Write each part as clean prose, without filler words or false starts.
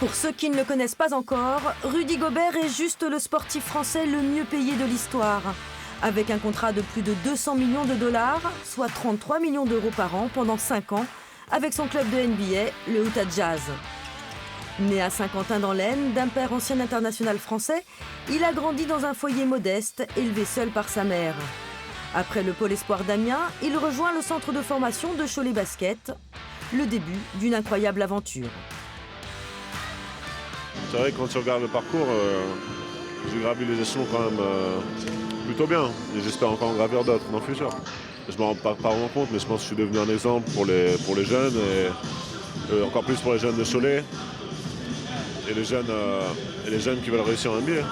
Pour ceux qui ne le connaissent pas encore, Rudy Gobert est juste le sportif français le mieux payé de l'histoire. Avec un contrat de plus de 200 millions de dollars, soit 33 millions d'euros par an pendant 5 ans, avec son club de NBA, le Utah Jazz. Né à Saint-Quentin dans l'Aisne, d'un père ancien international français, il a grandi dans un foyer modeste, élevé seul par sa mère. Après le pôle espoir d'Amiens, il rejoint le centre de formation de Cholet Basket, le début d'une incroyable aventure. C'est vrai que quand tu regardes le parcours, j'ai gravi les échelons quand même plutôt bien. Et j'espère encore en gravir d'autres dans le futur. Je ne m'en rends pas vraiment compte, mais je pense que je suis devenu un exemple pour les jeunes, et encore plus pour les jeunes de Cholet, et les jeunes qui veulent réussir en NBA.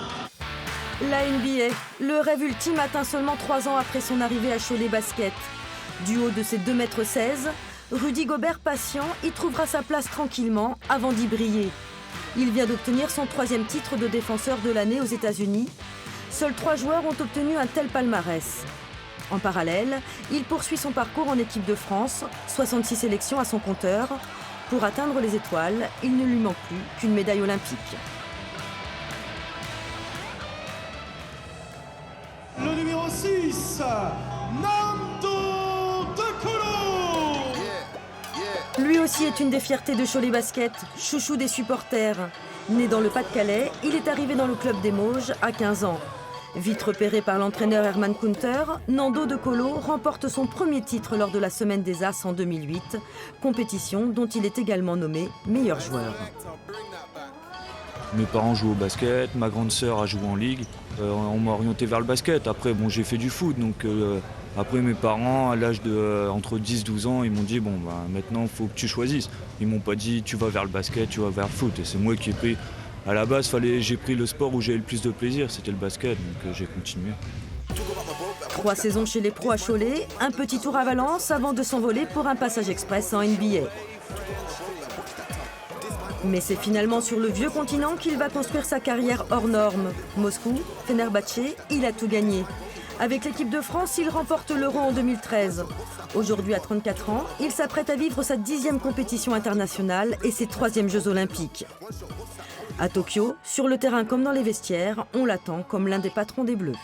La NBA, le rêve ultime atteint seulement 3 ans après son arrivée à Cholet Basket. Du haut de ses 2,16 m, Rudy Gobert patient y trouvera sa place tranquillement avant d'y briller. Il vient d'obtenir son 3e titre de défenseur de l'année aux États-Unis. Seuls 3 joueurs ont obtenu un tel palmarès. En parallèle, il poursuit son parcours en équipe de France, 66 sélections à son compteur. Pour atteindre les étoiles, il ne lui manque plus qu'une médaille olympique. Le numéro 6, Nando De Colo. Lui aussi est une des fiertés de Cholet Basket, chouchou des supporters. Né dans le Pas-de-Calais, il est arrivé dans le club des Mauges à 15 ans. Vite repéré par l'entraîneur Herman Kunter, Nando De Colo remporte son premier titre lors de la Semaine des As en 2008, compétition dont il est également nommé meilleur joueur. Mes parents jouent au basket, ma grande sœur a joué en ligue. On m'a orienté vers le basket. Après, bon, j'ai fait du foot. Donc, après, mes parents, à l'âge de entre 10-12 ans, ils m'ont dit bon, bah, maintenant, il faut que tu choisisses. Ils m'ont pas dit tu vas vers le basket, tu vas vers le foot. Et c'est moi qui ai pris. À la base, j'ai pris le sport où j'avais le plus de plaisir, c'était le basket. Donc, j'ai continué. 3 saisons chez les pros à Cholet, un petit tour à Valence avant de s'envoler pour un passage express en NBA. Mais c'est finalement sur le vieux continent qu'il va construire sa carrière hors norme. Moscou, Fenerbahçe, il a tout gagné. Avec l'équipe de France, il remporte l'Euro en 2013. Aujourd'hui, à 34 ans, il s'apprête à vivre sa 10e compétition internationale et ses 3e Jeux olympiques. À Tokyo, sur le terrain comme dans les vestiaires, on l'attend comme l'un des patrons des Bleus.